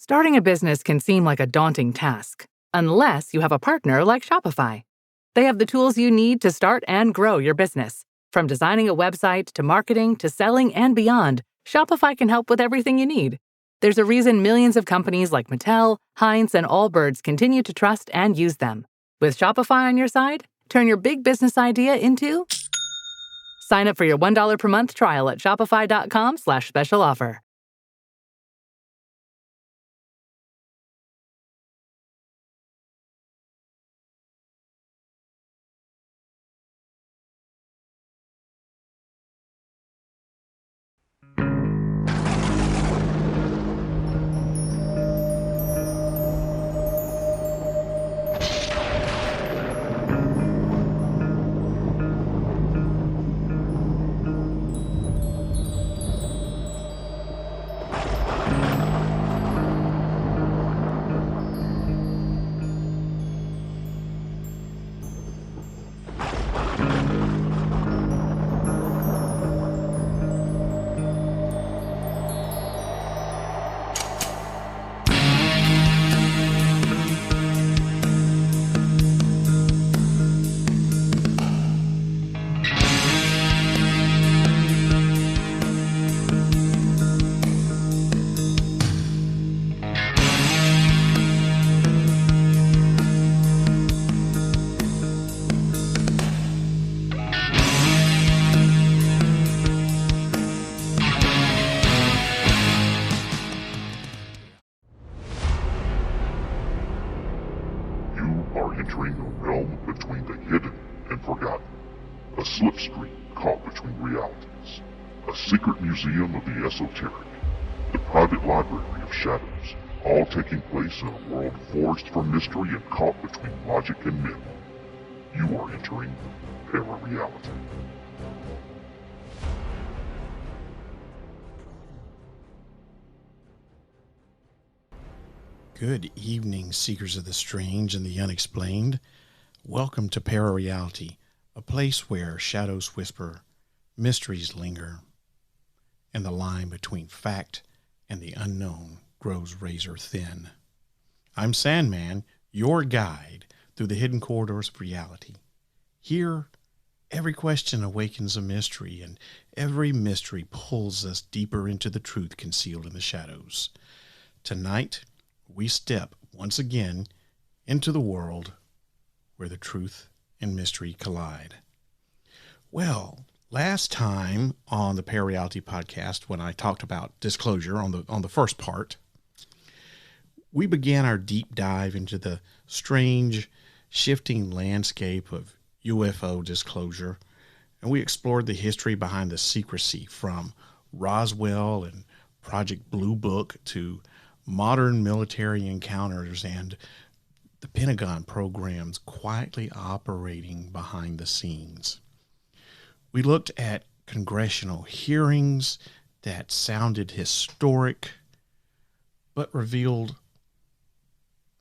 Starting a business can seem like a daunting task, unless you have a partner like Shopify. They have the tools you need to start and grow your business. From designing a website to marketing to selling and beyond, Shopify can help with everything you need. There's a reason millions of companies like Mattel, Heinz, and Allbirds continue to trust and use them. With Shopify on your side, turn your big business idea into... Sign up for your $1 per month trial at shopify.com/special offer. Entering a realm between the hidden and forgotten, a slipstream caught between realities, a secret museum of the esoteric, the private library of shadows, all taking place in a world forged from mystery and caught between logic and myth. You are entering ParaReality. Good evening, seekers of the strange and the unexplained. Welcome to ParaReality, a place where shadows whisper, mysteries linger, and the line between fact and the unknown grows razor thin. I'm Sandman, your guide through the hidden corridors of reality. Here, every question awakens a mystery, and every mystery pulls us deeper into the truth concealed in the shadows. Tonight, we step once again into the world where the truth and mystery collide. Well, last time on the ParaReality podcast, when I talked about disclosure on the first part, we began our deep dive into the strange, shifting landscape of UFO disclosure, and we explored the history behind the secrecy from Roswell and Project Blue Book to modern military encounters and the Pentagon programs quietly operating behind the scenes. We looked at congressional hearings that sounded historic, but revealed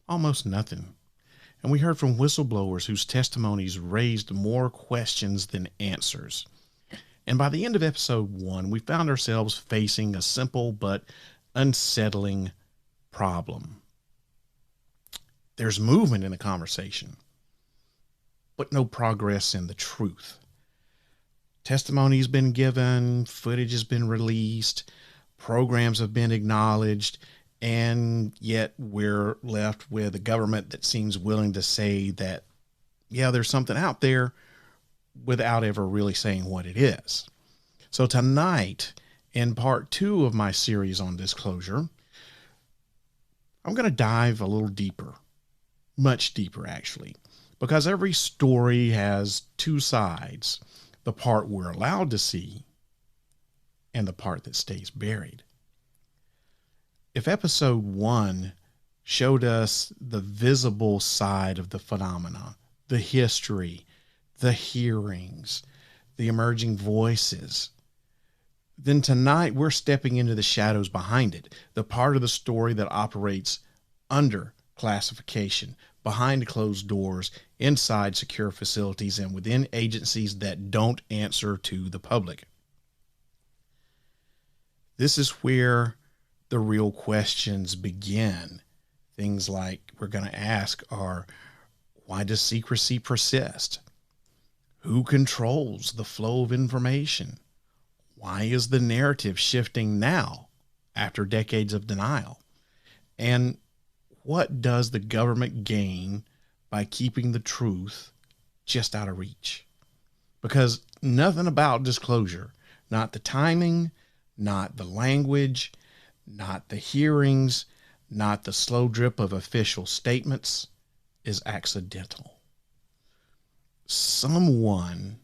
almost nothing. And we heard from whistleblowers whose testimonies raised more questions than answers. And by the end of episode 1, we found ourselves facing a simple but unsettling problem. There's movement in the conversation, but no progress in the truth. Testimony's been given, footage has been released, programs have been acknowledged, and yet we're left with a government that seems willing to say that, yeah, there's something out there without ever really saying what it is. So tonight, in part 2 of my series on disclosure, I'm going to dive a little deeper, much deeper actually, because every story has two sides, the part we're allowed to see and the part that stays buried. If episode 1 showed us the visible side of the phenomena, the history, the hearings, the emerging voices, then tonight we're stepping into the shadows behind it, the part of the story that operates under classification, behind closed doors, inside secure facilities, and within agencies that don't answer to the public. This is where the real questions begin. Things like we're going to ask are, why does secrecy persist? Who controls the flow of information? Why is the narrative shifting now after decades of denial? And what does the government gain by keeping the truth just out of reach? Because nothing about disclosure, not the timing, not the language, not the hearings, not the slow drip of official statements, is accidental. Someone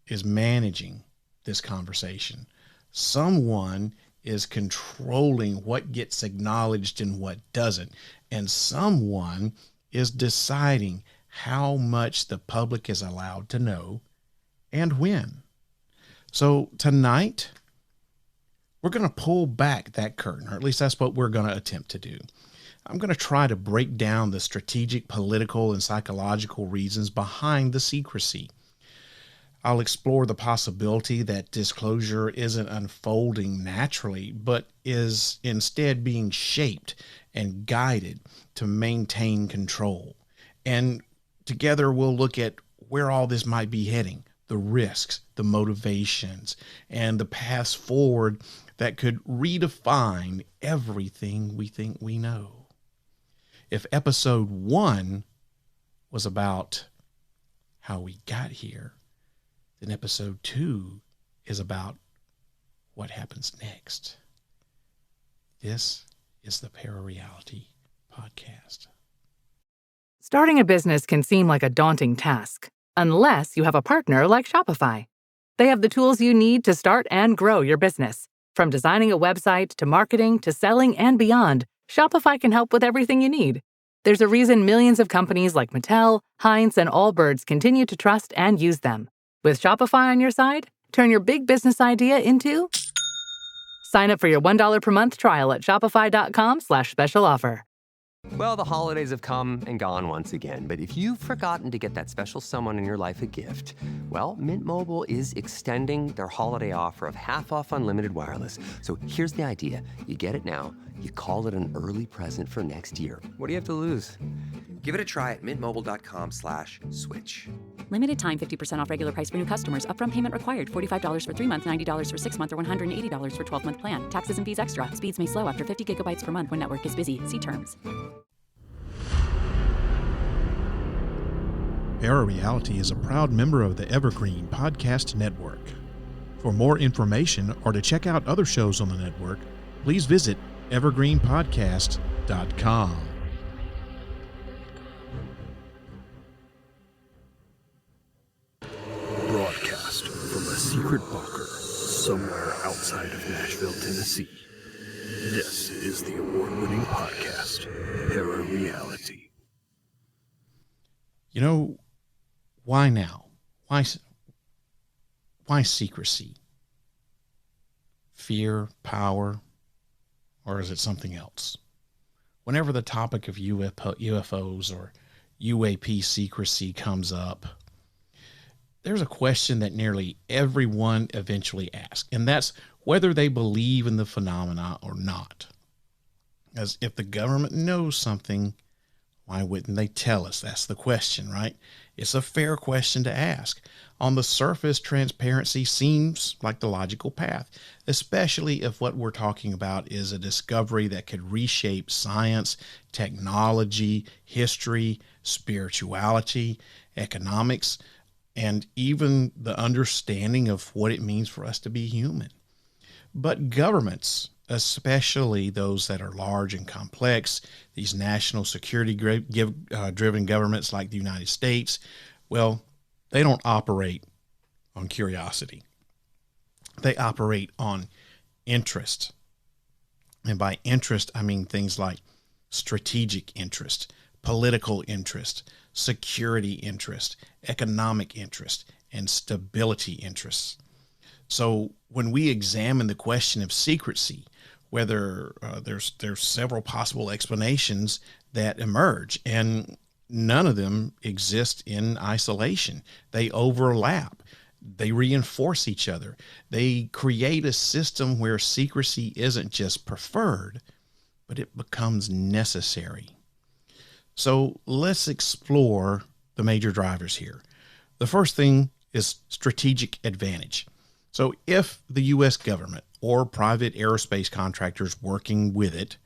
is managing this conversation. Someone is controlling what gets acknowledged and what doesn't. And someone is deciding how much the public is allowed to know and when. So tonight, we're going to pull back that curtain, or at least that's what we're going to attempt to do. I'm going to try to break down the strategic, political, and psychological reasons behind the secrecy. I'll explore the possibility that disclosure isn't unfolding naturally, but is instead being shaped and guided to maintain control. And together we'll look at where all this might be heading, the risks, the motivations, and the paths forward that could redefine everything we think we know. If episode 1 was about how we got here, then episode 2 is about what happens next. This is the ParaReality podcast. Starting a business can seem like a daunting task, unless you have a partner like Shopify. They have the tools you need to start and grow your business. From designing a website to marketing to selling and beyond, Shopify can help with everything you need. There's a reason millions of companies like Mattel, Heinz, and Allbirds continue to trust and use them. With Shopify on your side, turn your big business idea into... Sign up for your $1 per month trial at shopify.com/special offer. Well, the holidays have come and gone once again, but if you've forgotten to get that special someone in your life a gift, well, Mint Mobile is extending their holiday offer of half off unlimited wireless. So here's the idea. You get it now, you call it an early present for next year. What do you have to lose? Give it a try at mintmobile.com/switch. Limited time 50% off regular price for new customers. Upfront payment required. $45 for 3 months, $90 for 6 months, or $180 for 12-month plan. Taxes and fees extra. Speeds may slow after 50 gigabytes per month when network is busy. See terms. ParaReality is a proud member of the Evergreen Podcast Network. For more information or to check out other shows on the network, please visit evergreenpodcast.com. Broadcast from a secret bunker somewhere outside of Nashville, Tennessee. This is the award-winning podcast, ParaReality. You know, why now? Why secrecy? Fear, power, or is it something else? Whenever the topic of UFOs or UAP secrecy comes up, there's a question that nearly everyone eventually asks, and that's whether they believe in the phenomena or not. As if the government knows something, why wouldn't they tell us? That's the question, right? It's a fair question to ask. On the surface, transparency seems like the logical path, especially if what we're talking about is a discovery that could reshape science, technology, history, spirituality, economics, and even the understanding of what it means for us to be human. But governments, especially those that are large and complex, these national security driven governments like the United States, well, they don't operate on curiosity. They operate on interest. And by interest, I mean things like strategic interest, political interest, security interest, economic interest, and stability interests. So when we examine the question of secrecy, whether there's several possible explanations that emerge, and none of them exist in isolation. They overlap. They reinforce each other. They create a system where secrecy isn't just preferred, but it becomes necessary. So let's explore the major drivers here. The first thing is strategic advantage. So if the U.S. government or private aerospace contractors working with it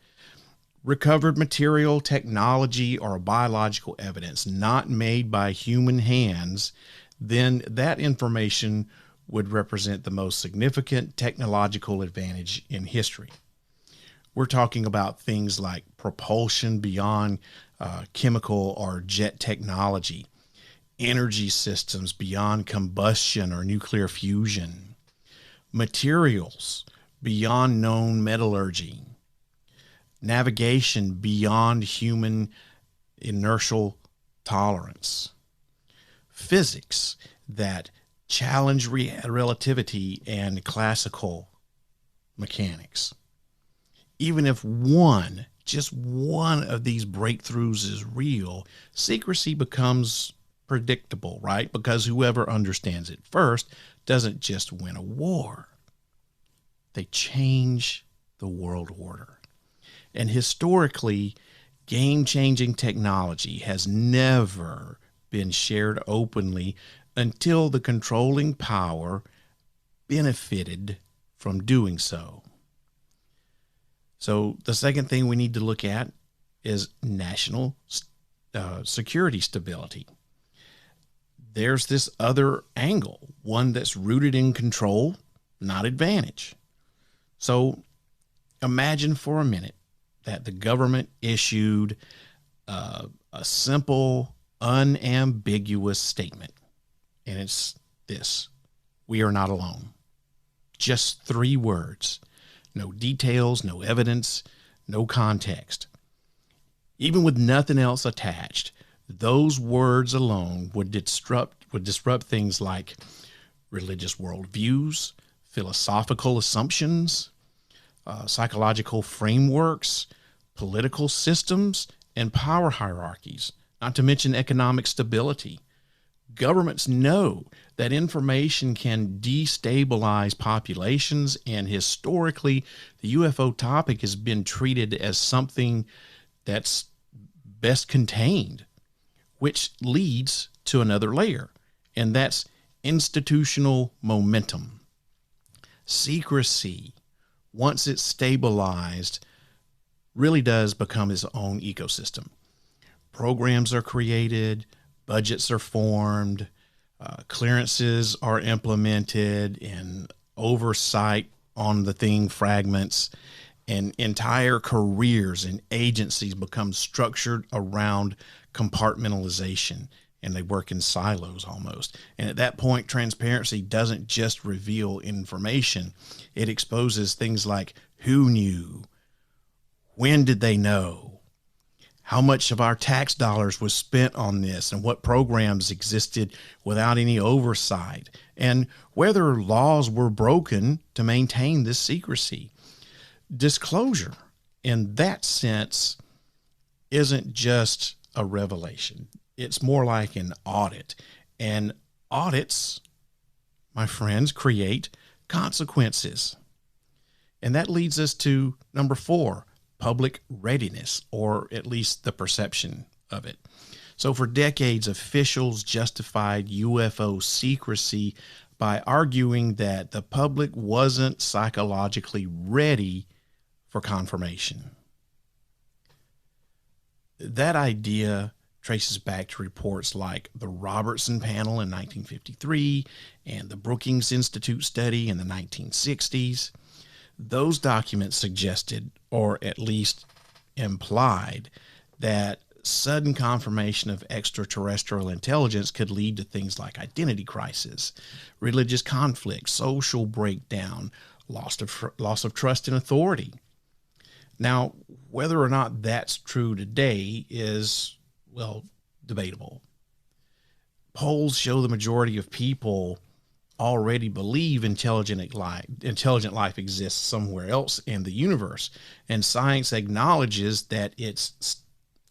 recovered material, technology, or biological evidence not made by human hands, then that information would represent the most significant technological advantage in history. We're talking about things like propulsion beyond chemical or jet technology, energy systems beyond combustion or nuclear fusion, materials beyond known metallurgy, navigation beyond human inertial tolerance, physics that challenge relativity and classical mechanics. Even if just one of these breakthroughs is real, secrecy becomes predictable, right? Because whoever understands it first doesn't just win a war. They change the world order. And historically, game-changing technology has never been shared openly until the controlling power benefited from doing so. So the second thing we need to look at is national security stability. There's this other angle, one that's rooted in control, not advantage. So imagine for a minute that the government issued a simple, unambiguous statement. And it's this: we are not alone. Just 3 words. No details, no evidence, no context. Even with nothing else attached, those words alone would disrupt things like religious worldviews, philosophical assumptions, psychological frameworks, political systems, and power hierarchies, not to mention economic stability. Governments know that information can destabilize populations, and historically, the UFO topic has been treated as something that's best contained, which leads to another layer, and that's institutional momentum. Secrecy, once it's stabilized, really does become its own ecosystem. Programs are created, budgets are formed, clearances are implemented, and oversight on the thing fragments, and entire careers and agencies become structured around compartmentalization, and they work in silos almost. And at that point, transparency doesn't just reveal information. It exposes things like who knew, when did they know, how much of our tax dollars was spent on this, and what programs existed without any oversight, and whether laws were broken to maintain this secrecy. Disclosure, in that sense, isn't just a revelation. It's more like an audit. And audits, my friends, create consequences. And that leads us to number 4, public readiness, or at least the perception of it. So for decades, officials justified UFO secrecy by arguing that the public wasn't psychologically ready for confirmation. That idea traces back to reports like the Robertson Panel in 1953 and the Brookings Institute study in the 1960s. Those documents suggested, or at least implied, that sudden confirmation of extraterrestrial intelligence could lead to things like identity crisis, religious conflict, social breakdown, loss of trust in authority. Now, whether or not that's true today is, well, debatable. Polls show the majority of people already believe intelligent life exists somewhere else in the universe, and science acknowledges that it's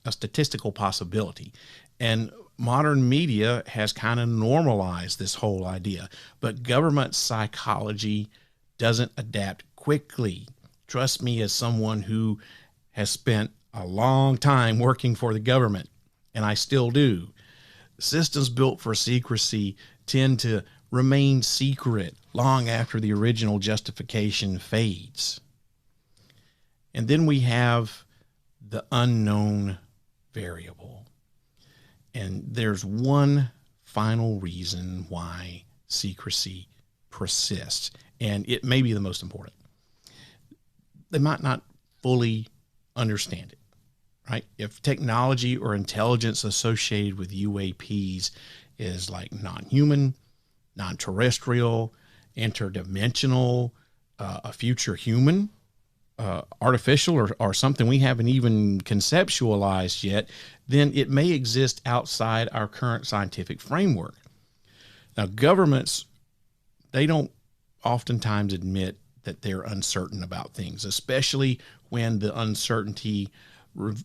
a statistical possibility. And modern media has kind of normalized this whole idea, but government psychology doesn't adapt quickly. Trust me, as someone who has spent a long time working for the government, and I still do, systems built for secrecy tend to remain secret long after the original justification fades. And then we have the unknown variable. And there's one final reason why secrecy persists, and it may be the most important. They might not fully understand it, right? If technology or intelligence associated with UAPs is like non-human, non-terrestrial, interdimensional, a future human, artificial, or something we haven't even conceptualized yet, then it may exist outside our current scientific framework. Now, governments, they don't oftentimes admit that they're uncertain about things, especially when the uncertainty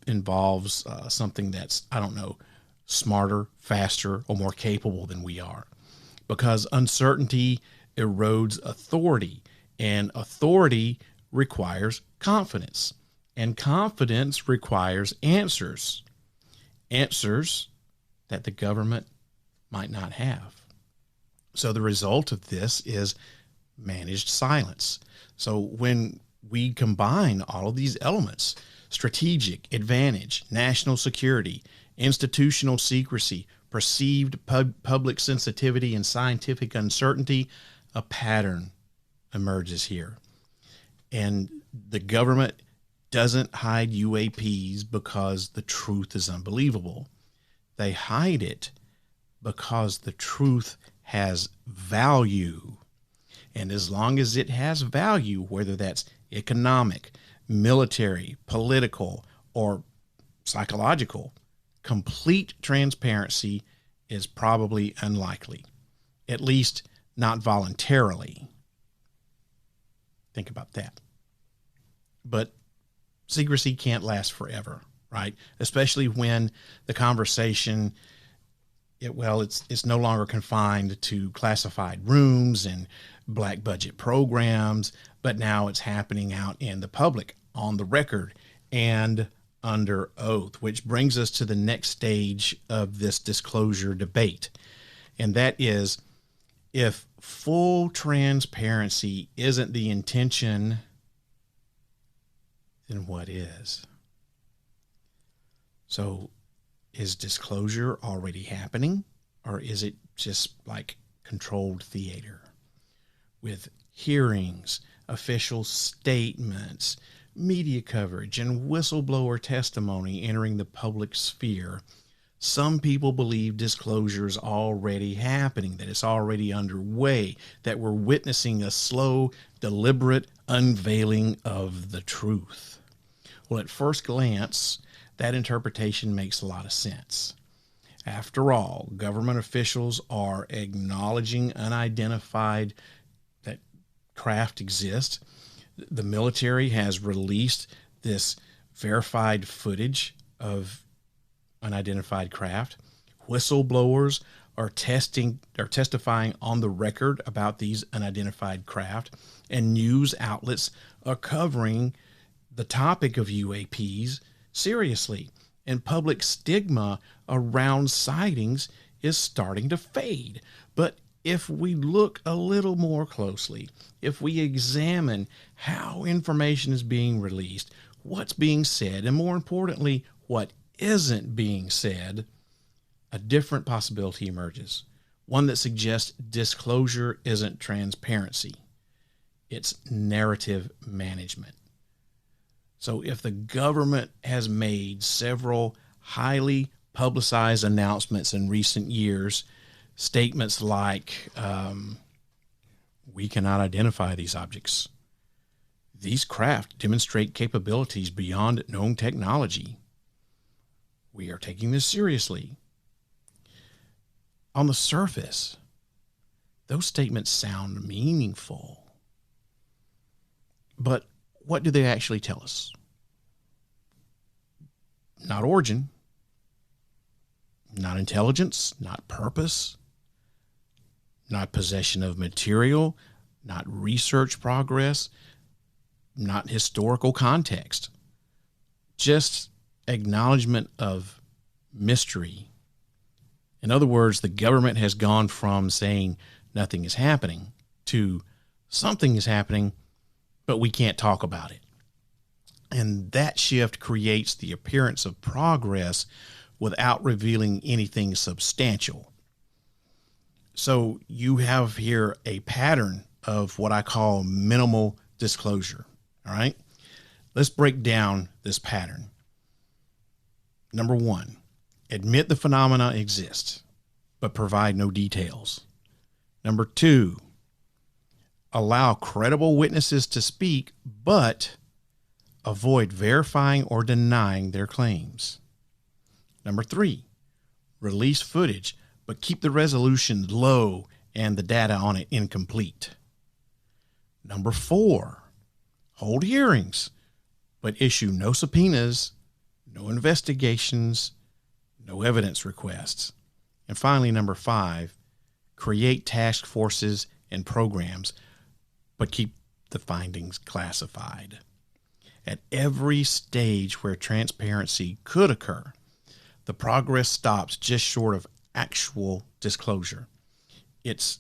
involves something that's, I don't know, smarter, faster, or more capable than we are. Because uncertainty erodes authority, and authority requires confidence, and confidence requires answers that the government might not have. So the result of this is managed silence. So when we combine all of these elements, strategic advantage, national security, institutional secrecy, perceived public sensitivity, and scientific uncertainty, a pattern emerges here. And the government doesn't hide UAPs because the truth is unbelievable. They hide it because the truth has value. And as long as it has value, whether that's economic, military, political, or psychological, complete transparency is probably unlikely, at least not voluntarily. Think about that. But secrecy can't last forever, right? Especially when the conversation, it's no longer confined to classified rooms and black budget programs, but now it's happening out in the public, on the record, and under oath, which brings us to the next stage of this disclosure debate. And that is, if full transparency isn't the intention, then what is? So is disclosure already happening, or is it just like controlled theater with hearings, official statements, media coverage, and whistleblower testimony entering the public sphere? Some people believe disclosure is already happening, that it's already underway, that we're witnessing a slow, deliberate unveiling of the truth. Well, at first glance, that interpretation makes a lot of sense. After all, government officials are acknowledging unidentified that craft exists. The military has released this verified footage of unidentified craft. Whistleblowers are testifying on the record about these unidentified craft, and news outlets are covering the topic of UAPs seriously, and public stigma around sightings is starting to fade. But if we look a little more closely, if we examine how information is being released, what's being said, and more importantly, what isn't being said, a different possibility emerges. One that suggests disclosure isn't transparency. It's narrative management. So if the government has made several highly publicized announcements in recent years, statements like, we cannot identify these objects. These craft demonstrate capabilities beyond known technology. We are taking this seriously. On the surface, those statements sound meaningful. But what do they actually tell us? Not origin, not Not intelligence, not purpose, not possession of material, not research progress, not historical context. Just acknowledgement of mystery. In other words, the government has gone from saying nothing is happening to something is happening, but we can't talk about it. And that shift creates the appearance of progress without revealing anything substantial. So you have here a pattern of what I call minimal disclosure. All right. Let's break down this pattern. Number one, admit the phenomena exist, but provide no details. Number two, allow credible witnesses to speak, but avoid verifying or denying their claims. Number three, release footage, but keep the resolution low and the data on it incomplete. Number four, hold hearings, but issue no subpoenas, no investigations, no evidence requests. And finally, number five, create task forces and programs, but keep the findings classified. At every stage where transparency could occur, the progress stops just short of actual disclosure. It's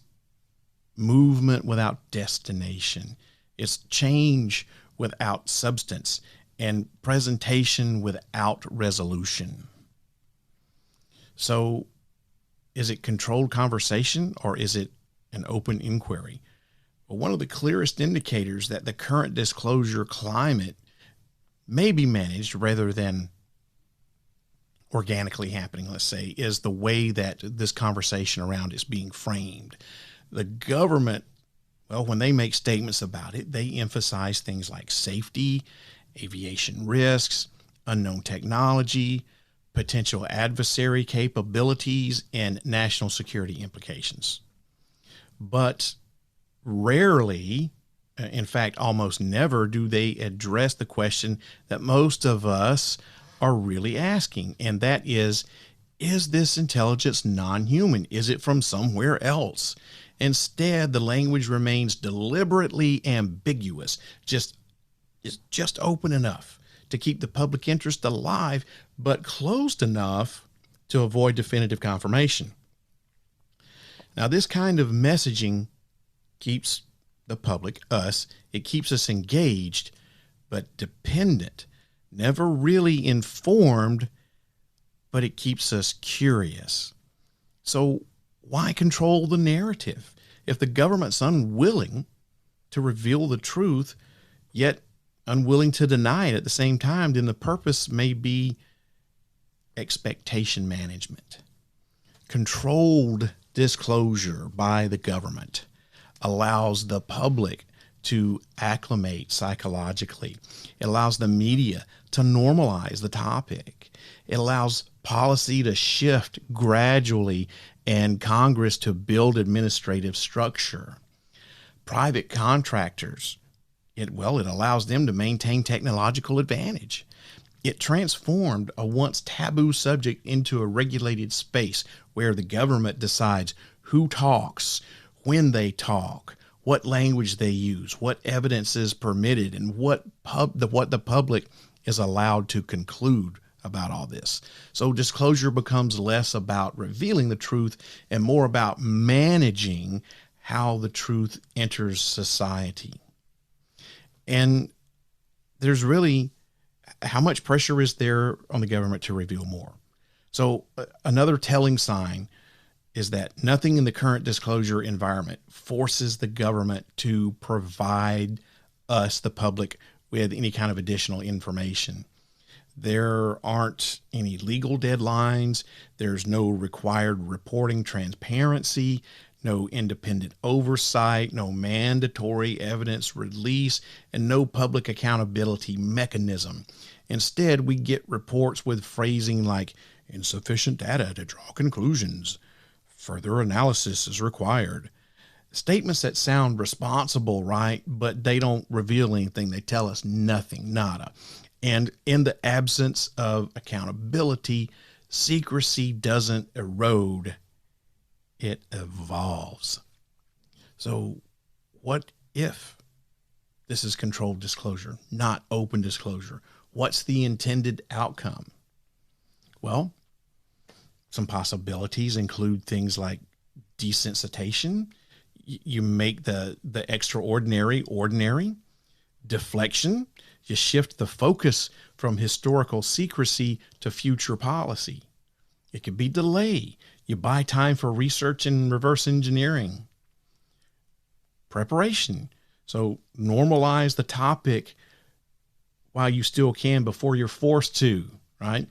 movement without destination. It's change without substance and presentation without resolution. So is it controlled conversation or is it an open inquiry? Well, one of the clearest indicators that the current disclosure climate may be managed rather than organically happening, let's say, is the way that this conversation around is being framed. The government, well, when they make statements about it, they emphasize things like safety, aviation risks, unknown technology, potential adversary capabilities, and national security implications. But rarely, in fact, almost never, do they address the question that most of us are really asking, and that is this intelligence non-human? Is it from somewhere else? Instead, the language remains deliberately ambiguous, just open enough to keep the public interest alive, but closed enough to avoid definitive confirmation. Now, this kind of messaging keeps the public, us, it keeps us engaged, but dependent, never really informed, but it keeps us curious. So why control the narrative? If the government's unwilling to reveal the truth, yet unwilling to deny it at the same time, then the purpose may be expectation management. Controlled disclosure by the government allows the public to acclimate psychologically. It allows the media to normalize the topic. It allows policy to shift gradually and Congress to build administrative structure. Private contractors, it allows them to maintain technological advantage. It transformed a once taboo subject into a regulated space where the government decides who talks, when they talk, what language they use, what evidence is permitted, and what the public is allowed to conclude about all this. So disclosure becomes less about revealing the truth and more about managing how the truth enters society. And there's really, how much pressure is there on the government to reveal more? So another telling sign is that nothing in the current disclosure environment forces the government to provide us, the public, with any kind of additional information. There aren't any legal deadlines. There's no required reporting transparency, no independent oversight, no mandatory evidence release, and no public accountability mechanism. Instead, we get reports with phrasing like insufficient data to draw conclusions. Further analysis is required. Statements that sound responsible, right? But they don't reveal anything. They tell us nothing, nada. And in the absence of accountability, secrecy doesn't erode, it evolves. So what if this is controlled disclosure, not open disclosure? What's the intended outcome? Well, some possibilities include things like desensitization. You make the extraordinary ordinary. Deflection. You shift the focus from historical secrecy to future policy. It could be delay. You buy time for research and reverse engineering. Preparation. So normalize the topic while you still can before you're forced to, right?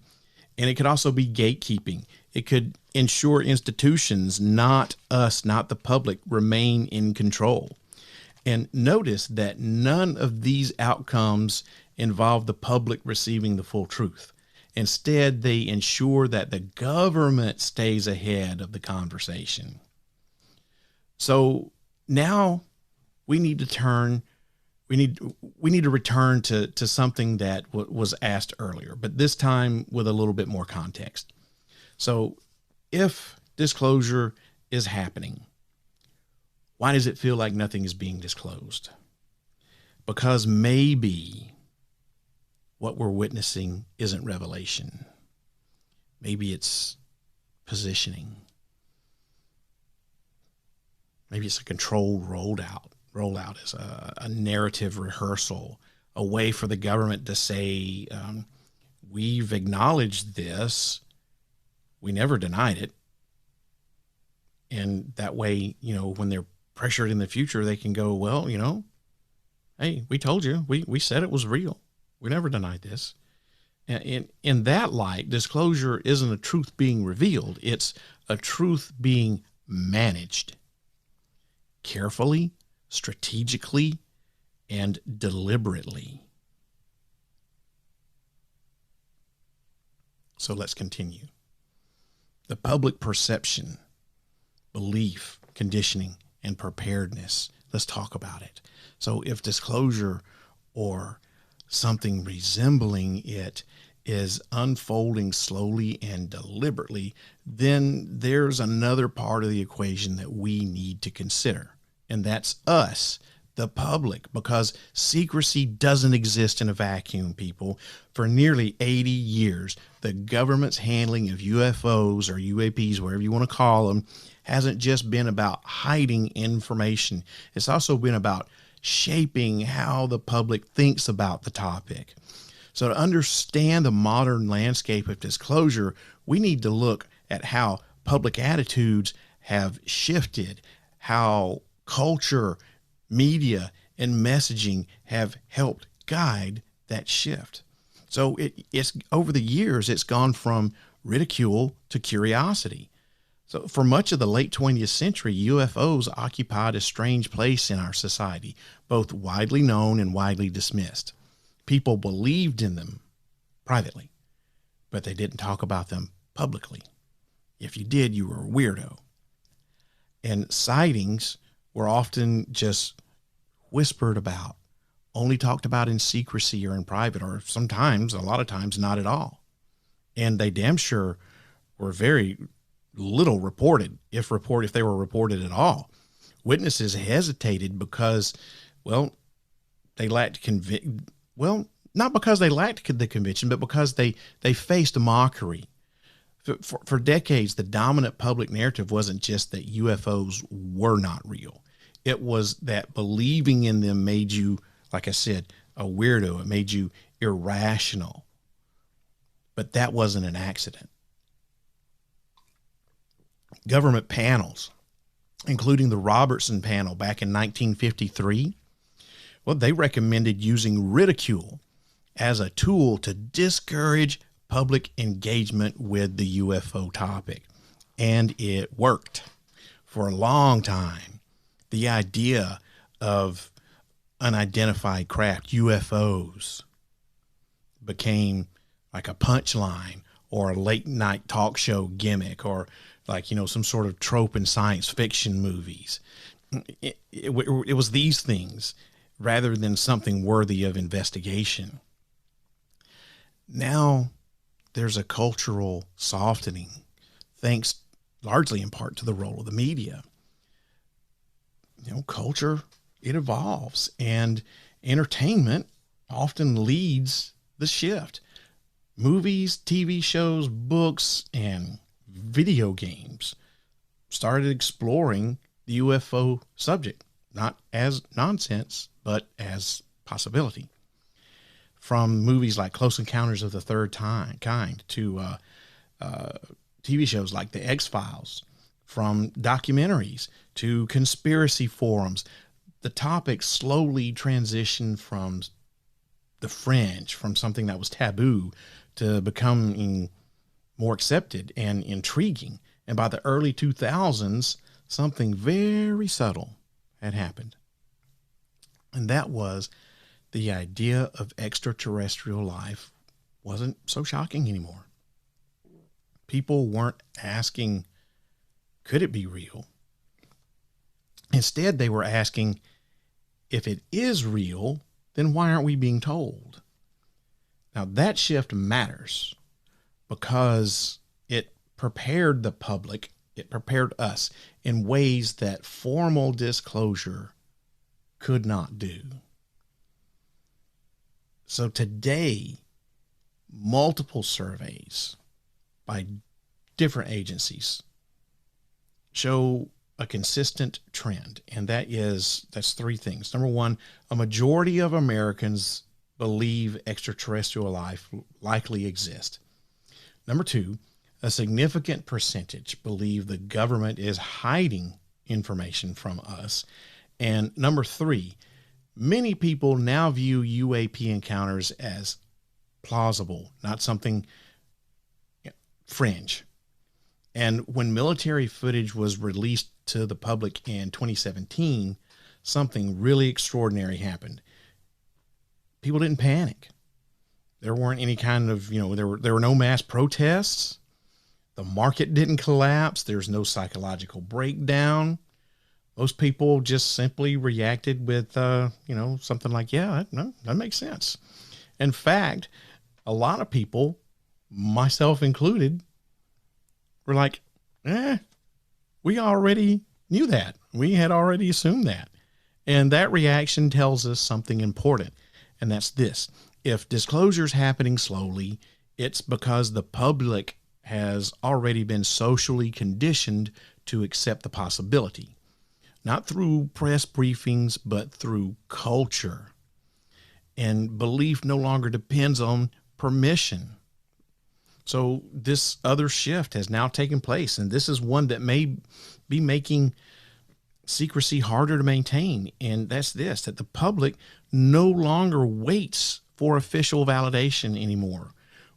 And it could also be gatekeeping. It could ensure institutions, not us, not the public, remain in control. And notice that none of these outcomes involve the public receiving the full truth. Instead, they ensure that the government stays ahead of the conversation. So now we need to return to something that was asked earlier, but this time with a little bit more context. So if disclosure is happening, why does it feel like nothing is being disclosed? Because maybe what we're witnessing isn't revelation. Maybe it's positioning. Maybe it's a controlled rollout. Rollout is a narrative rehearsal, a way for the government to say, we've acknowledged this. We never denied it. And that way, when they're pressured in the future, they can go, well, hey, we told you, we said it was real. We never denied this. And in that light, disclosure isn't a truth being revealed. It's a truth being managed carefully, strategically, and deliberately. So let's continue. The public perception, belief, conditioning, and preparedness. Let's talk about it. So if disclosure or something resembling it is unfolding slowly and deliberately, then there's another part of the equation that we need to consider. And that's us, the public, because secrecy doesn't exist in a vacuum, people. For nearly 80 years, the government's handling of UFOs or UAPs, whatever you want to call them, hasn't just been about hiding information. It's also been about shaping how the public thinks about the topic. So to understand the modern landscape of disclosure, we need to look at how public attitudes have shifted, how culture, media, and messaging have helped guide that shift. So it's over the years, it's gone from ridicule to curiosity. So for much of the late 20th century, UFOs occupied a strange place in our society, both widely known and widely dismissed. People believed in them privately, but they didn't talk about them publicly. If you did, you were a weirdo. And sightings were often just whispered about, only talked about in secrecy or in private, or sometimes, a lot of times, not at all. And they damn sure were very little reported, if they were reported at all. Witnesses hesitated because, they lacked not because they lacked the conviction, but because they faced mockery. For decades, the dominant public narrative wasn't just that UFOs were not real. It was that believing in them made you, like I said, a weirdo. It made you irrational. But that wasn't an accident. Government panels, including the Robertson panel back in 1953, they recommended using ridicule as a tool to discourage public engagement with the UFO topic. And it worked for a long time. The idea of unidentified craft, UFOs, became like a punchline or a late night talk show gimmick, or some sort of trope in science fiction movies. It was these things rather than something worthy of investigation. Now there's a cultural softening, thanks largely in part to the role of the media. Culture, it evolves, and entertainment often leads the shift. Movies, TV shows, books, and video games started exploring the UFO subject, not as nonsense, but as possibility. From movies like Close Encounters of the Third Kind to TV shows like The X-Files, from documentaries to conspiracy forums, the topic slowly transitioned from the fringe, from something that was taboo, to becoming more accepted and intriguing. And by the early 2000s, something very subtle had happened. And that was the idea of extraterrestrial life wasn't so shocking anymore. People weren't asking, could it be real? Instead, they were asking, if it is real, then why aren't we being told? Now, that shift matters because it prepared the public, it prepared us in ways that formal disclosure could not do. So today, multiple surveys by different agencies show a consistent trend, and that's three things. Number one, a majority of Americans believe extraterrestrial life likely exists. Number two, a significant percentage believe the government is hiding information from us. And number three, many people now view UAP encounters as plausible, not something fringe. And when military footage was released to the public in 2017, something really extraordinary happened. People didn't panic. There weren't any kind of, there were no mass protests. The market didn't collapse. There's no psychological breakdown. Most people just simply reacted with, something like, yeah, that makes sense. In fact, a lot of people, myself included, were like, we already knew that. We had already assumed that. And that reaction tells us something important. And that's this. If disclosure is happening slowly, it's because the public has already been socially conditioned to accept the possibility. Not through press briefings, but through culture. And belief no longer depends on permission. So this other shift has now taken place, and this is one that may be making secrecy harder to maintain. And that's this, that the public no longer waits for official validation anymore.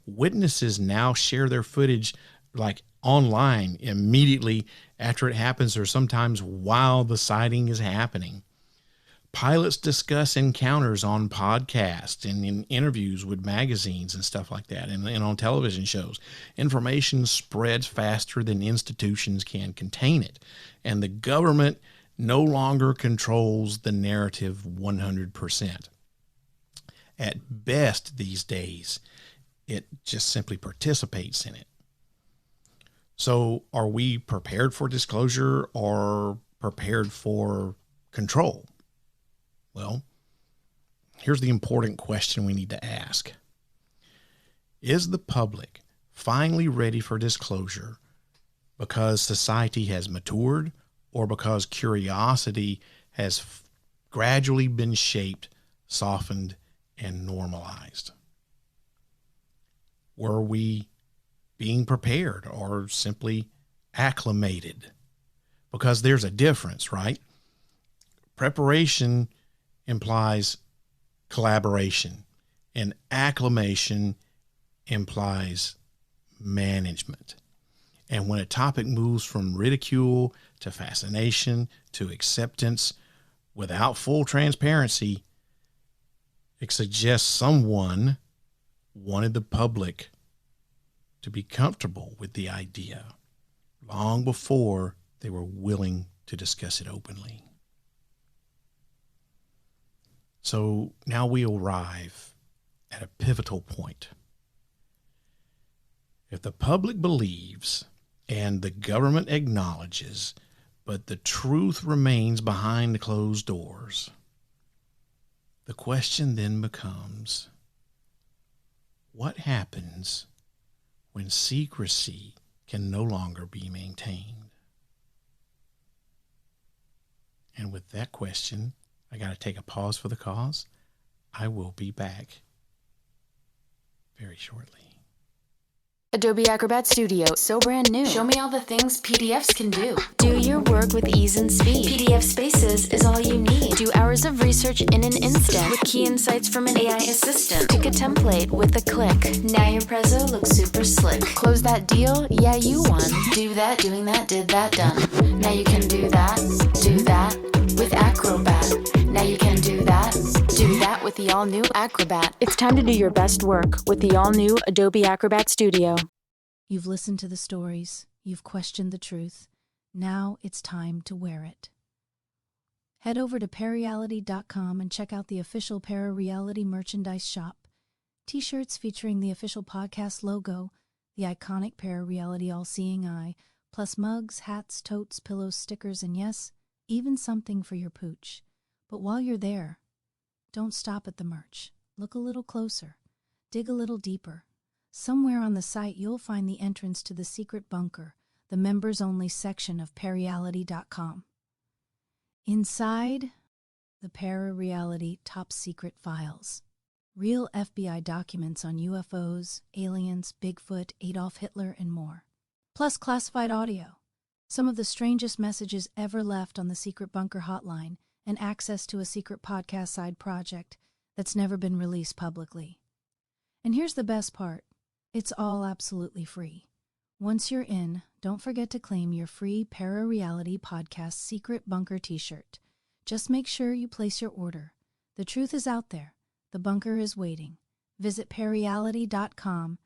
Witnesses now share their footage like online immediately after it happens, or sometimes while the sighting is happening. Pilots discuss encounters on podcasts and in interviews with magazines and stuff like that, and on television shows. Information spreads faster than institutions can contain it, and the government no longer controls the narrative 100%. At best these days, it just simply participates in it. So are we prepared for disclosure or prepared for control? Well, here's the important question we need to ask. Is the public finally ready for disclosure because society has matured, or because curiosity has gradually been shaped, softened, and normalized? Were we being prepared or simply acclimated? Because there's a difference, right? Preparation implies collaboration, and acclimation implies management. And when a topic moves from ridicule to fascination to acceptance without full transparency, it suggests someone wanted the public to be comfortable with the idea long before they were willing to discuss it openly. So now we arrive at a pivotal point. If the public believes and the government acknowledges, but the truth remains behind closed doors, the question then becomes, what happens when secrecy can no longer be maintained? And with that question, I got to take a pause for the cause. I will be back very shortly. Adobe Acrobat Studio, so brand new. Show me all the things PDFs can do. Do your work with ease and speed. PDF Spaces is all you need. Do hours of research in an instant with key insights from an AI assistant. Pick a template with a click. Now your prezzo looks super slick. Close that deal? Yeah, you won. Do that, doing that, did that, done. Now you can do that with Acrobat. Now you can do that with the all-new Acrobat. It's time to do your best work with the all-new Adobe Acrobat Studio. You've listened to the stories. You've questioned the truth. Now it's time to wear it. Head over to ParaReality.com and check out the official ParaReality merchandise shop. T-shirts featuring the official podcast logo, the iconic ParaReality all-seeing eye, plus mugs, hats, totes, pillows, stickers, and yes, even something for your pooch. But while you're there, don't stop at the merch. Look a little closer. Dig a little deeper. Somewhere on the site, you'll find the entrance to the secret bunker, the members-only section of ParaReality.com. Inside, the ParaReality top secret files. Real FBI documents on UFOs, aliens, Bigfoot, Adolf Hitler, and more. Plus classified audio. Some of the strangest messages ever left on the secret bunker hotline, and access to a secret podcast side project that's never been released publicly. And here's the best part. It's all absolutely free. Once you're in, don't forget to claim your free ParaReality Podcast Secret Bunker t-shirt. Just make sure you place your order. The truth is out there. The bunker is waiting. Visit ParaReality.com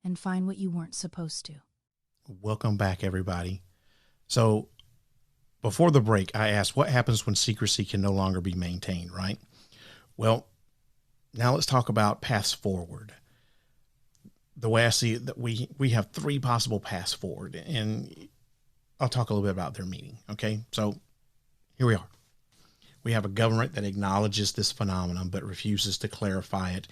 and find what you weren't supposed to. Welcome back, everybody. So, before the break, I asked what happens when secrecy can no longer be maintained, right? Well, now let's talk about paths forward. The way I see it, that we have three possible paths forward, and I'll talk a little bit about their meaning, okay? So here we are. We have a government that acknowledges this phenomenon but refuses to clarify it,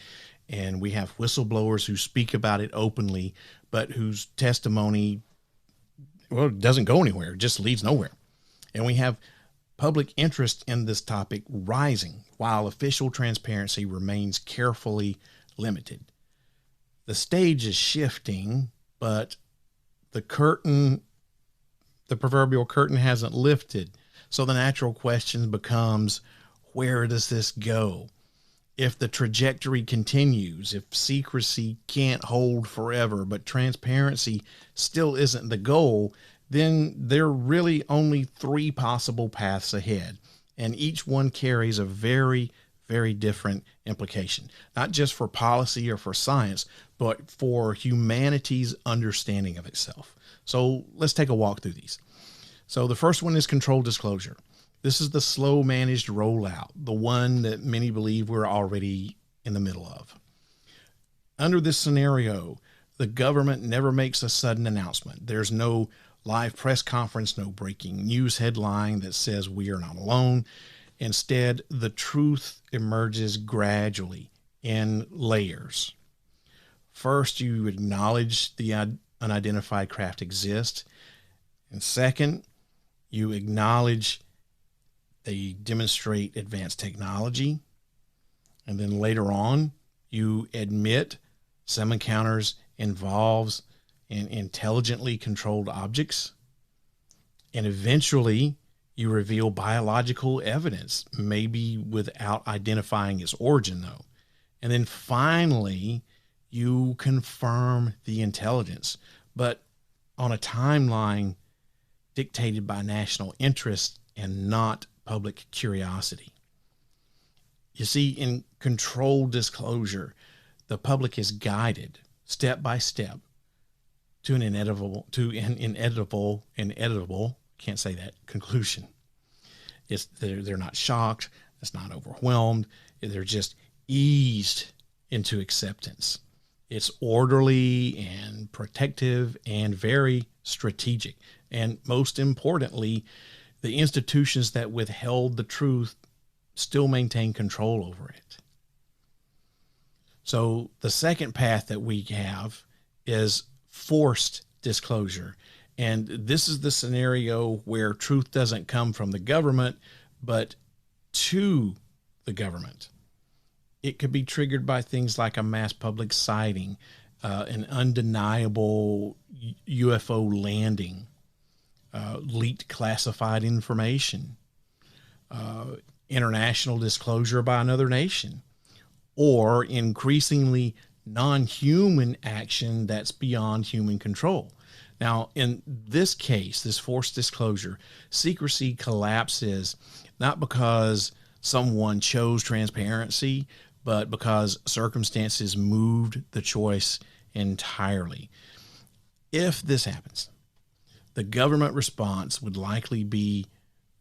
and we have whistleblowers who speak about it openly but whose testimony, well, doesn't go anywhere, it just leads nowhere. And we have public interest in this topic rising while official transparency remains carefully limited. The stage is shifting, but the proverbial curtain hasn't lifted. So the natural question becomes, where does this go? If the trajectory continues, if secrecy can't hold forever, but transparency still isn't the goal, then there are really only three possible paths ahead. And each one carries a very, very different implication, not just for policy or for science, but for humanity's understanding of itself. So let's take a walk through these. So the first one is controlled disclosure. This is the slow managed rollout, the one that many believe we're already in the middle of. Under this scenario, the government never makes a sudden announcement. There's no live press conference, no breaking news headline that says we are not alone. Instead, the truth emerges gradually in layers. First, you acknowledge the unidentified craft exists. And second, you acknowledge they demonstrate advanced technology. And then later on, you admit some encounters involves in intelligently controlled objects. And eventually you reveal biological evidence, maybe without identifying its origin though. And then finally you confirm the intelligence, but on a timeline dictated by national interest and not public curiosity. You see, in controlled disclosure, the public is guided step by step to an inevitable, can't say that, conclusion. They're not shocked. It's not overwhelmed. They're just eased into acceptance. It's orderly and protective and very strategic. And most importantly, the institutions that withheld the truth still maintain control over it. So the second path that we have is forced disclosure. And this is the scenario where truth doesn't come from the government, but to the government. It could be triggered by things like a mass public sighting, an undeniable UFO landing, leaked classified information, international disclosure by another nation, or increasingly non-human action that's beyond human control. Now, in this case, this forced disclosure, secrecy collapses not because someone chose transparency, but because circumstances moved the choice entirely. If this happens, the government response would likely be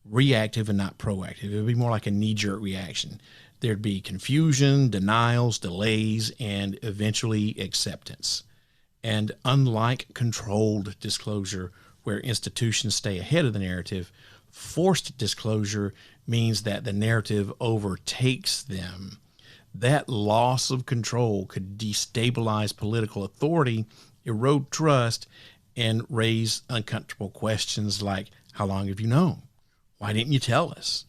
reactive and not proactive. It would be more like a knee-jerk reaction. There'd be confusion, denials, delays, and eventually acceptance. And unlike controlled disclosure, where institutions stay ahead of the narrative, forced disclosure means that the narrative overtakes them. That loss of control could destabilize political authority, erode trust, and raise uncomfortable questions like, how long have you known? Why didn't you tell us?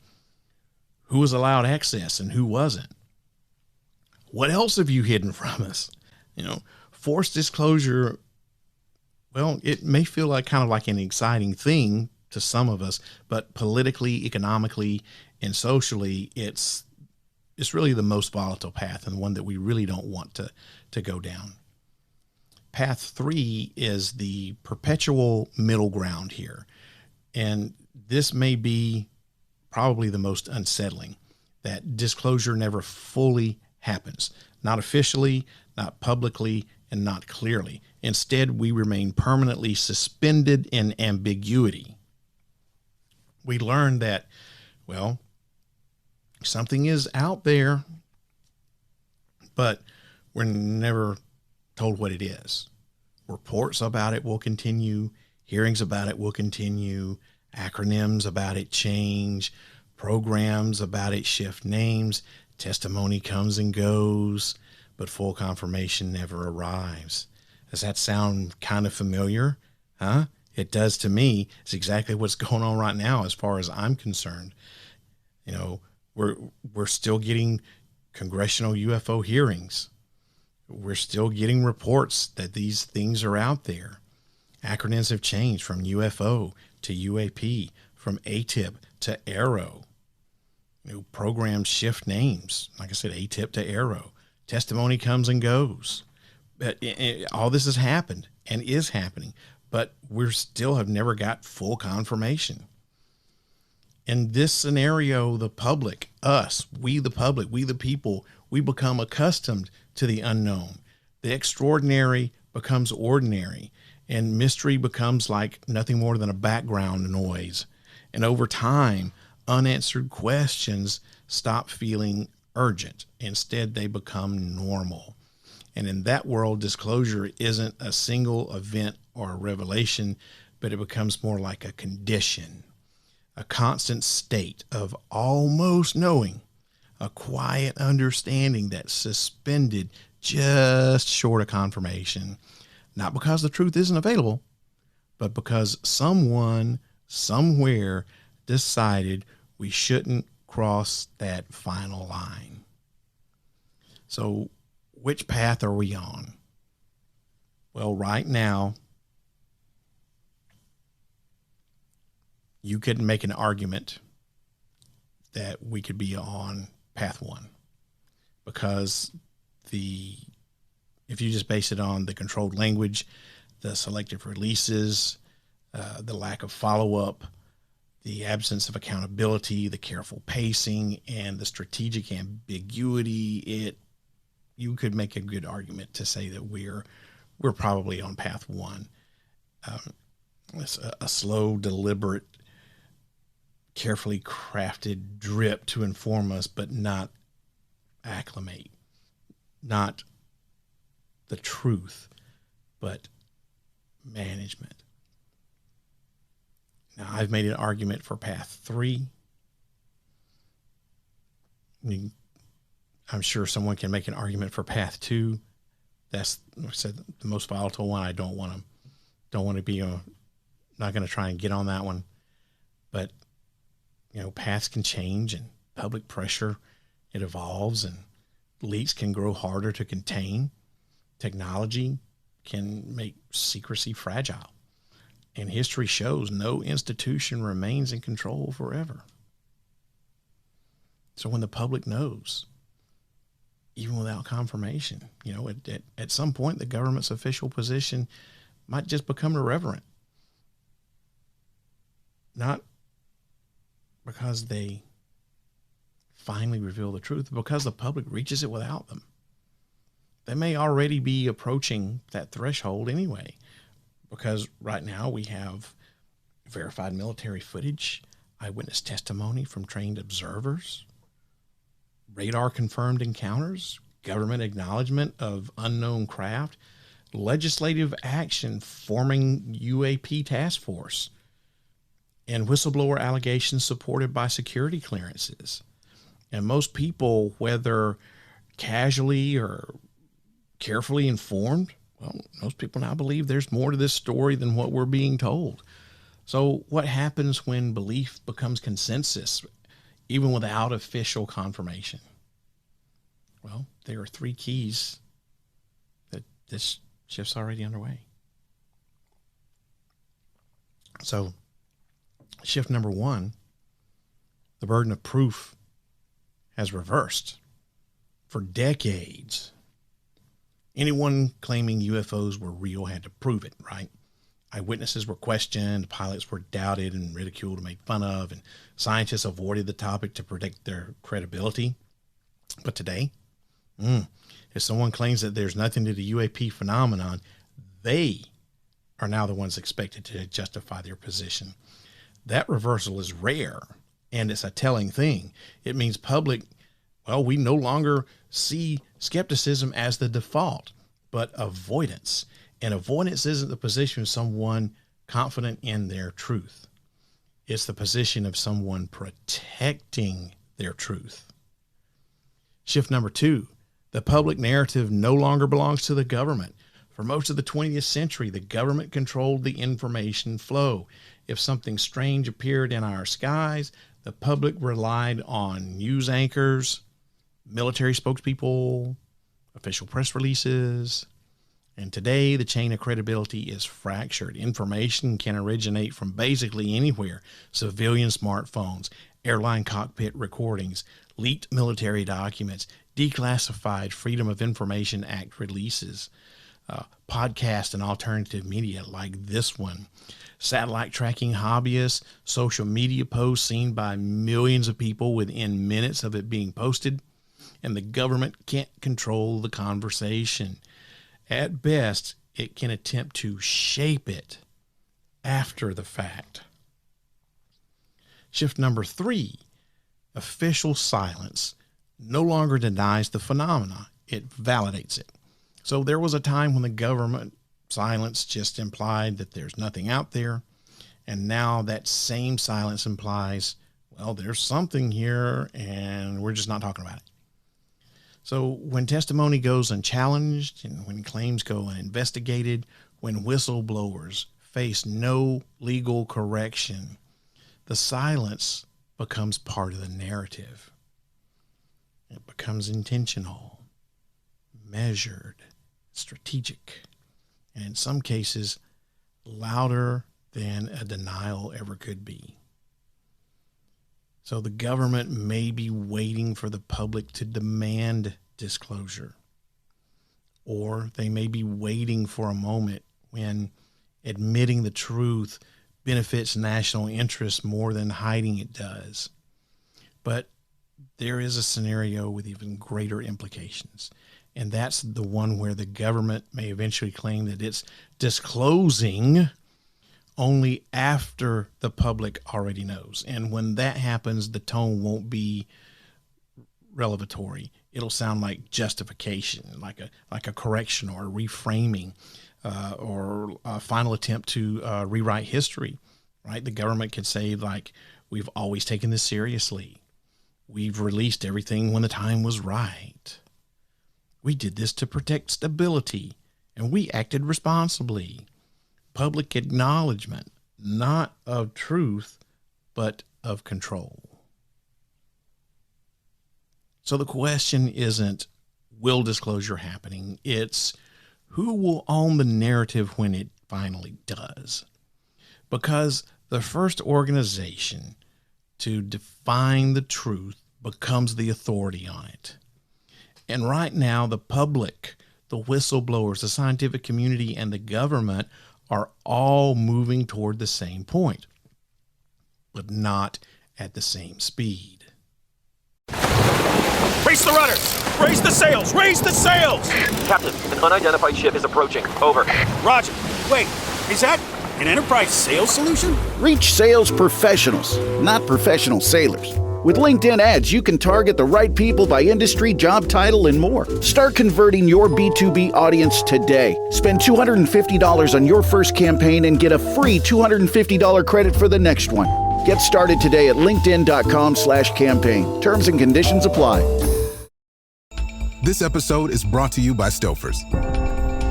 Who was allowed access and who wasn't? What else have you hidden from us? Forced disclosure, well, it may feel like kind of like an exciting thing to some of us, but politically, economically, and socially, it's really the most volatile path and the one that we really don't want to go down. Path 3 is the perpetual middle ground here. And this may be probably the most unsettling, that disclosure never fully happens, not officially, not publicly, and not clearly. Instead, we remain permanently suspended in ambiguity. We learn that, well, something is out there, but we're never told what it is. Reports about it will continue. Hearings about it will continue. Acronyms about it change. Programs about it shift names. Testimony comes and goes, but full confirmation never arrives. Does that sound kind of familiar? Huh? It does to me. It's exactly what's going on right now as far as I'm concerned. We're still getting congressional UFO hearings. We're still getting reports that these things are out there. Acronyms have changed from UFO to UAP, from ATIP to ARROW. Programs shift names. Like I said, ATIP to ARROW. Testimony comes and goes. But all this has happened and is happening, but we still have never got full confirmation. In this scenario, the public, us, we the public, we the people, we become accustomed to the unknown. The extraordinary becomes ordinary, and mystery becomes like nothing more than a background noise. And over time, unanswered questions stop feeling urgent. Instead, they become normal. And in that world, disclosure isn't a single event or a revelation, but it becomes more like a condition, a constant state of almost knowing, a quiet understanding that's suspended just short of confirmation, not because the truth isn't available, but because someone somewhere decided we shouldn't cross that final line. So which path are we on? Well, right now, you could make an argument that we could be on path 1, because if you just base it on the controlled language, the selective releases, the lack of follow-up, the absence of accountability, the careful pacing, and the strategic ambiguity, you could make a good argument to say that we're probably on path 1. It's a slow, deliberate, carefully crafted drip to inform us, but not acclimate, not the truth, but management. Now, I've made an argument for path 3. I'm sure someone can make an argument for path 2. That's, like I said, the most volatile one. I don't want to be not going to try and get on that one. But, paths can change, and public pressure, it evolves, and leaks can grow harder to contain. Technology can make secrecy fragile. And history shows no institution remains in control forever. So when the public knows, even without confirmation, at some point the government's official position might just become irrelevant. Not because they finally reveal the truth, but because the public reaches it without them. They may already be approaching that threshold anyway, because right now we have verified military footage, eyewitness testimony from trained observers, radar-confirmed encounters, government acknowledgement of unknown craft, legislative action forming UAP task force, and whistleblower allegations supported by security clearances. And most people, whether casually or carefully informed, most people now believe there's more to this story than what we're being told. So what happens when belief becomes consensus, even without official confirmation? Well, there are 3 keys that this shift's already underway. So shift number 1, the burden of proof has reversed. For decades, anyone claiming UFOs were real had to prove it, right? Eyewitnesses were questioned, pilots were doubted and ridiculed and made fun of, and scientists avoided the topic to protect their credibility. But today, if someone claims that there's nothing to the UAP phenomenon, they are now the ones expected to justify their position. That reversal is rare, and it's a telling thing. It means public, we no longer see skepticism as the default, but avoidance. And avoidance isn't the position of someone confident in their truth. It's the position of someone protecting their truth. Shift number 2, the public narrative no longer belongs to the government. For most of the 20th century, the government controlled the information flow. If something strange appeared in our skies, the public relied on news anchors, military spokespeople, official press releases. And today, the chain of credibility is fractured. Information can originate from basically anywhere: civilian smartphones, airline cockpit recordings, leaked military documents, declassified Freedom of Information Act releases, podcast and alternative media like this one, satellite tracking hobbyists, social media posts seen by millions of people within minutes of it being posted, and the government can't control the conversation. At best, it can attempt to shape it after the fact. Shift number 3, official silence no longer denies the phenomena, it validates it. So there was a time when the government silence just implied that there's nothing out there, and now that same silence implies, there's something here and we're just not talking about it. So when testimony goes unchallenged, and when claims go uninvestigated, when whistleblowers face no legal correction, the silence becomes part of the narrative. It becomes intentional, measured, strategic, and in some cases, louder than a denial ever could be. So the government may be waiting for the public to demand disclosure, or they may be waiting for a moment when admitting the truth benefits national interest more than hiding it does. But there is a scenario with even greater implications, and that's the one where the government may eventually claim that it's disclosing only after the public already knows. And when that happens, the tone won't be revelatory. It'll sound like justification, like a correction or a reframing. or a final attempt to rewrite history, right? The government could say, like, we've always taken this seriously. We've released everything when the time was right. We did this to protect stability, and we acted responsibly. Public acknowledgement, not of truth, but of control. So the question isn't, will disclosure happening? It's, who will own the narrative when it finally does? Because the first organization to define the truth becomes the authority on it. And right now, the public, the whistleblowers, the scientific community, and the government are all moving toward the same point, but not at the same speed. Raise the rudders! Raise the sails! Raise the sails! Captain, an unidentified ship is approaching. Over. Roger. Wait, is that an Enterprise sales solution? Reach sales professionals, not professional sailors. With LinkedIn ads, you can target the right people by industry, job title, and more. Start converting your B2B audience today. Spend $250 on your first campaign and get a free $250 credit for the next one. Get started today at linkedin.com/campaign. Terms and conditions apply. This episode is brought to you by Stouffer's.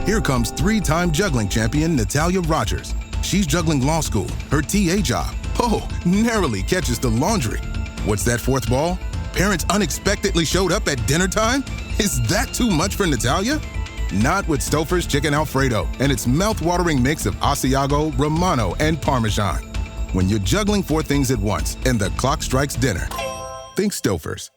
Here comes 3-time juggling champion Natalia Rogers. She's juggling law school, her TA job. Oh, narrowly catches the laundry. What's that fourth ball? Parents unexpectedly showed up at dinner time? Is that too much for Natalia? Not with Stouffer's Chicken Alfredo and its mouth-watering mix of Asiago, Romano, and Parmesan. When you're juggling 4 things at once and the clock strikes dinner, think Stouffer's.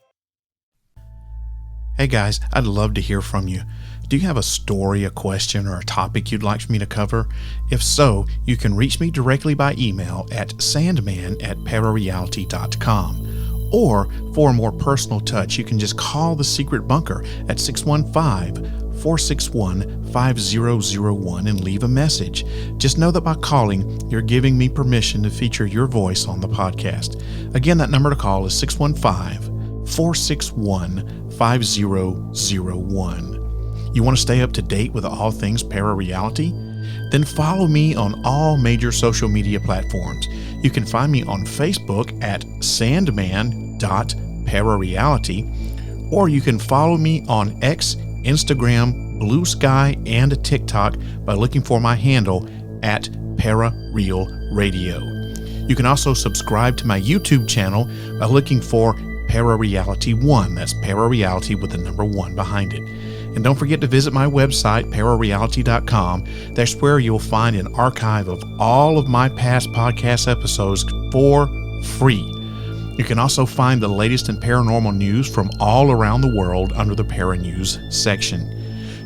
Hey guys, I'd love to hear from you. Do you have a story, a question, or a topic you'd like me to cover? If so, you can reach me directly by email at sandman@parareality.com. Or for a more personal touch, you can just call the Secret Bunker at 615-461-5001 and leave a message. Just know that by calling, you're giving me permission to feature your voice on the podcast. Again, that number to call is 615-461-5001. You want to stay up to date with all things ParaReality? Then follow me on all major social media platforms. You can find me on Facebook at sandman.parareality, or you can follow me on X, Instagram, Blue Sky, and TikTok by looking for my handle at ParaRealRadio. You can also subscribe to my YouTube channel by looking for ParaReality 1. That's ParaReality with the number 1 behind it. And don't forget to visit my website, ParaReality.com. That's where you'll find an archive of all of my past podcast episodes for free. You can also find the latest in paranormal news from all around the world under the Para News section.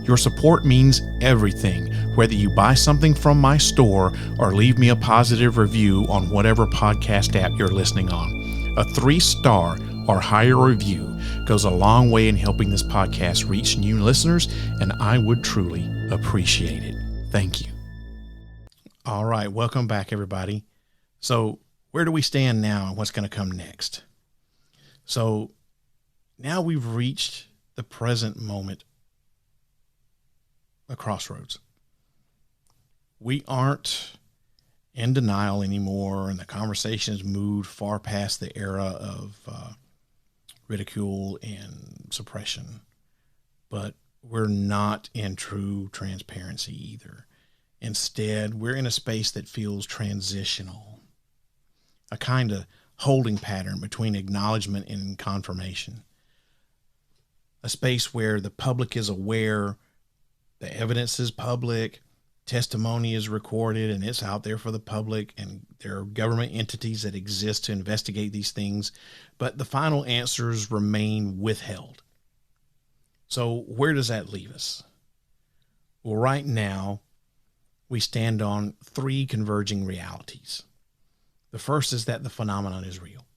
Your support means everything, whether you buy something from my store or leave me a positive review on whatever podcast app you're listening on. A 3-star or higher review goes a long way in helping this podcast reach new listeners, and I would truly appreciate it. Thank you. All right, welcome back, everybody. So where do we stand now and what's going to come next? So now we've reached the present moment, a crossroads. We aren't in denial anymore, and the conversation has moved far past the era of ridicule and suppression, but we're not in true transparency either. Instead, we're in a space that feels transitional, a kind of holding pattern between acknowledgement and confirmation, a space where the public is aware, the evidence is public, testimony is recorded, and it's out there for the public, and there are government entities that exist to investigate these things, but the final answers remain withheld. So where does that leave us? Well, right now, we stand on 3 converging realities. The first is that the phenomenon is real.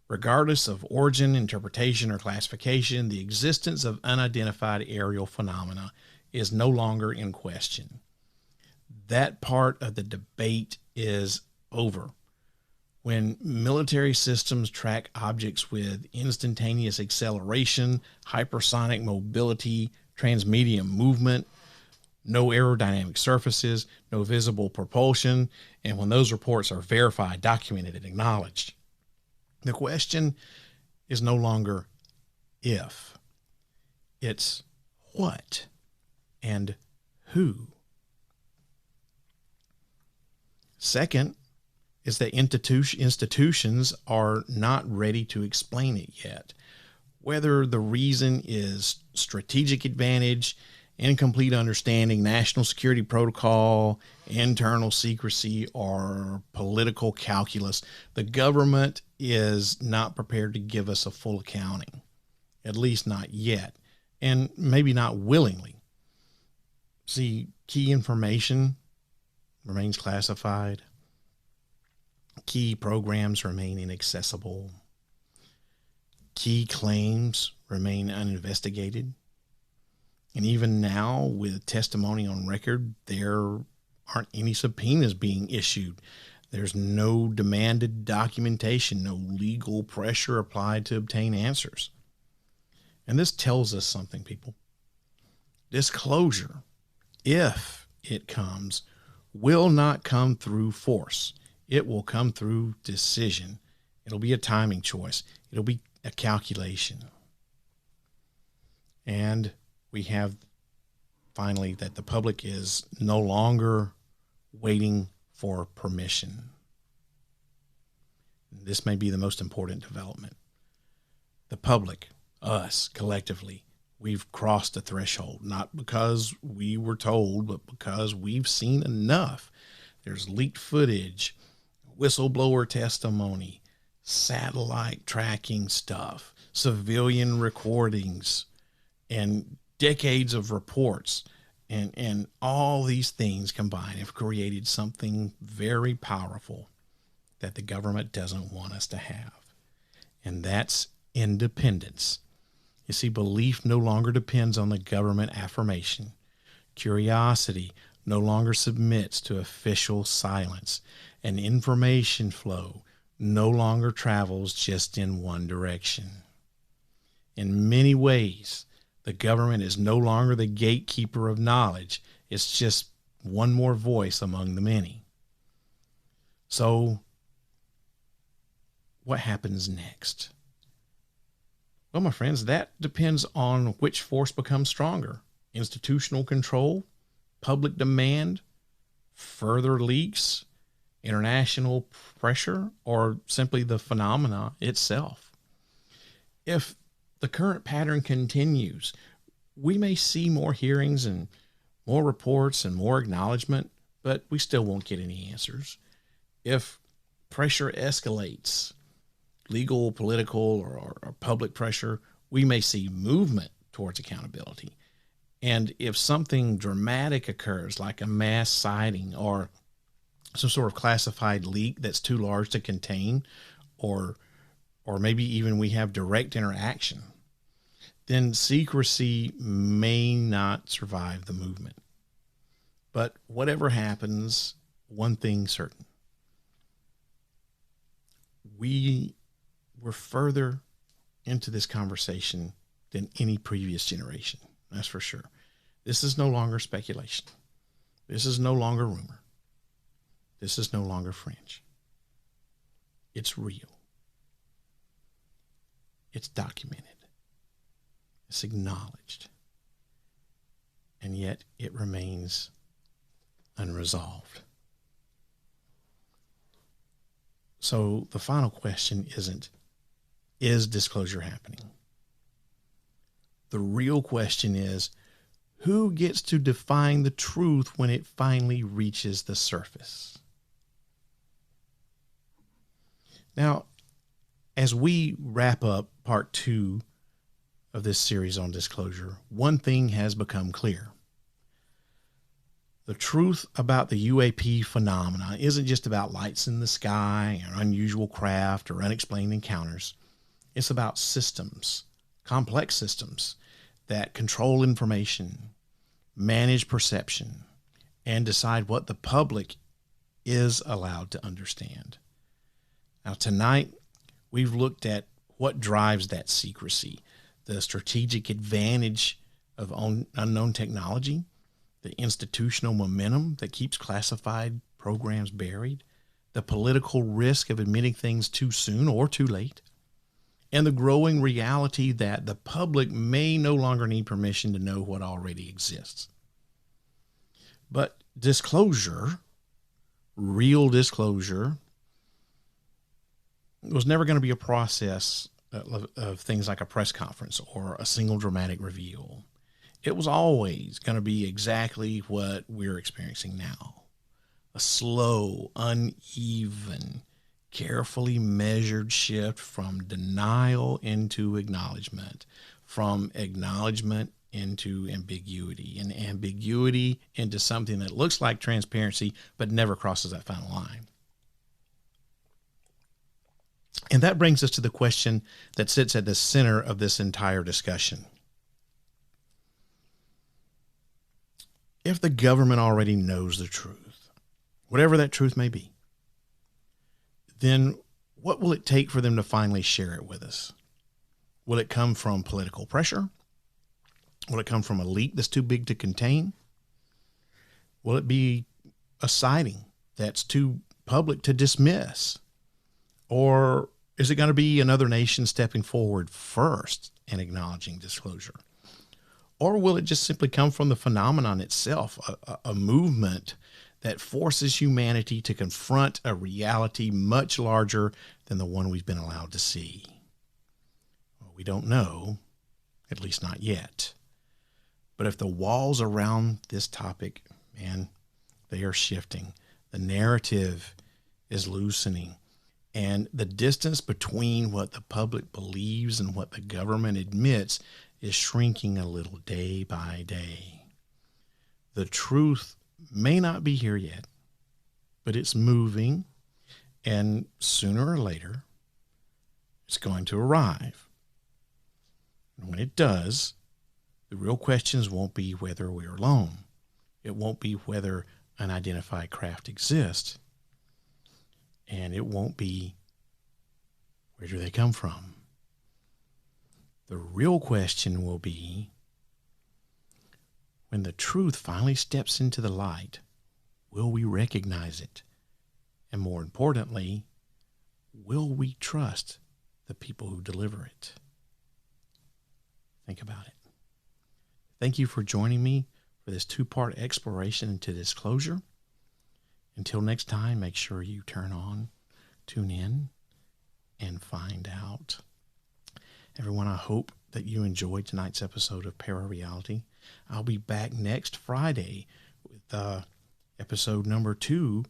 Regardless of origin, interpretation, or classification, the existence of unidentified aerial phenomena is no longer in question. That part of the debate is over. When military systems track objects with instantaneous acceleration, hypersonic mobility, transmedium movement, no aerodynamic surfaces, no visible propulsion, and when those reports are verified, documented, and acknowledged, the question is no longer if, it's what and who. Second is that institutions are not ready to explain it yet. Whether the reason is strategic advantage, incomplete understanding, national security protocol, internal secrecy, or political calculus, the government is not prepared to give us a full accounting, at least not yet, and maybe not willingly. See, key information remains classified. Key programs remain inaccessible. Key claims remain uninvestigated. And even now, with testimony on record, there aren't any subpoenas being issued. There's no demanded documentation, no legal pressure applied to obtain answers. And this tells us something, people. Disclosure, if it comes, will not come through force. It will come through decision. It'll be a timing choice. It'll be a calculation. And we have finally that the public is no longer waiting for permission. This may be the most important development. The public, us collectively, we've crossed the threshold, not because we were told, but because we've seen enough. There's leaked footage, whistleblower testimony, satellite tracking stuff, civilian recordings, and decades of reports, and all these things combined have created something very powerful that the government doesn't want us to have. And that's independence. You see, belief no longer depends on the government affirmation. Curiosity no longer submits to official silence. And information flow no longer travels just in one direction. In many ways, the government is no longer the gatekeeper of knowledge. It's just one more voice among the many. So, what happens next? Well, my friends, that depends on which force becomes stronger. Institutional control, public demand, further leaks, international pressure, or simply the phenomena itself. If the current pattern continues, we may see more hearings and more reports and more acknowledgement, but we still won't get any answers. If pressure escalates, legal, political, or public pressure, we may see movement towards accountability. And if something dramatic occurs, like a mass sighting or some sort of classified leak that's too large to contain, or maybe even we have direct interaction, then secrecy may not survive the movement. But whatever happens, one thing's certain. We were further into this conversation than any previous generation. That's for sure. This is no longer speculation. This is no longer rumor. This is no longer fringe. It's real. It's documented. It's acknowledged. And yet it remains unresolved. So the final question isn't, is disclosure happening? The real question is, who gets to define the truth when it finally reaches the surface? Now, as we wrap up part 2 of this series on disclosure, one thing has become clear. The truth about the UAP phenomena isn't just about lights in the sky or unusual craft or unexplained encounters. It's about systems, complex systems that control information, manage perception, and decide what the public is allowed to understand. Now, tonight, we've looked at what drives that secrecy, the strategic advantage of unknown technology, the institutional momentum that keeps classified programs buried, the political risk of admitting things too soon or too late, and the growing reality that the public may no longer need permission to know what already exists. But disclosure, real disclosure, was never going to be a process of things like a press conference or a single dramatic reveal. It was always going to be exactly what we're experiencing now. A slow, uneven, carefully measured shift from denial into acknowledgement, from acknowledgement into ambiguity, and ambiguity into something that looks like transparency but never crosses that final line. And that brings us to the question that sits at the center of this entire discussion. If the government already knows the truth, whatever that truth may be, then what will it take for them to finally share it with us? Will it come from political pressure? Will it come from a leak that's too big to contain? Will it be a sighting that's too public to dismiss? Or is it going to be another nation stepping forward first and acknowledging disclosure? Or will it just simply come from the phenomenon itself, a movement that forces humanity to confront a reality much larger than the one we've been allowed to see? Well, we don't know, at least not yet. But if the walls around this topic, man, they are shifting. The narrative is loosening. And the distance between what the public believes and what the government admits is shrinking a little day by day. The truth may not be here yet, but it's moving, and sooner or later, it's going to arrive. And when it does, the real questions won't be whether we're alone. It won't be whether unidentified craft exists. And it won't be, where do they come from? The real question will be, when the truth finally steps into the light, will we recognize it? And more importantly, will we trust the people who deliver it? Think about it. Thank you for joining me for this two-part exploration into disclosure. Until next time, make sure you turn on, tune in, and find out. Everyone, I hope that you enjoyed tonight's episode of ParaReality. I'll be back next Friday with episode number 2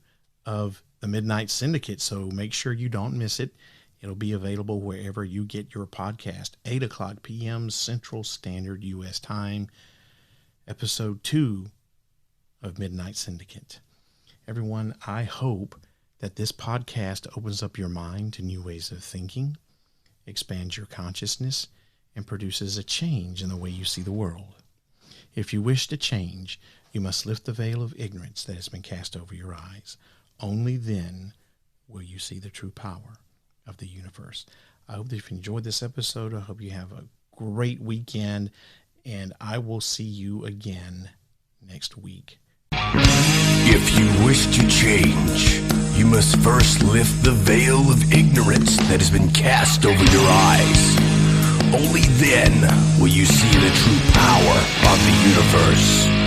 of the Midnight Syndicate, so make sure you don't miss it. It'll be available wherever you get your podcast, 8 o'clock p.m. Central Standard U.S. Time, episode 2 of Midnight Syndicate. Everyone, I hope that this podcast opens up your mind to new ways of thinking, expands your consciousness, and produces a change in the way you see the world. If you wish to change, you must lift the veil of ignorance that has been cast over your eyes. Only then will you see the true power of the universe. I hope that you've enjoyed this episode. I hope you have a great weekend, and I will see you again next week. If you wish to change, you must first lift the veil of ignorance that has been cast over your eyes. Only then will you see the true power of the universe.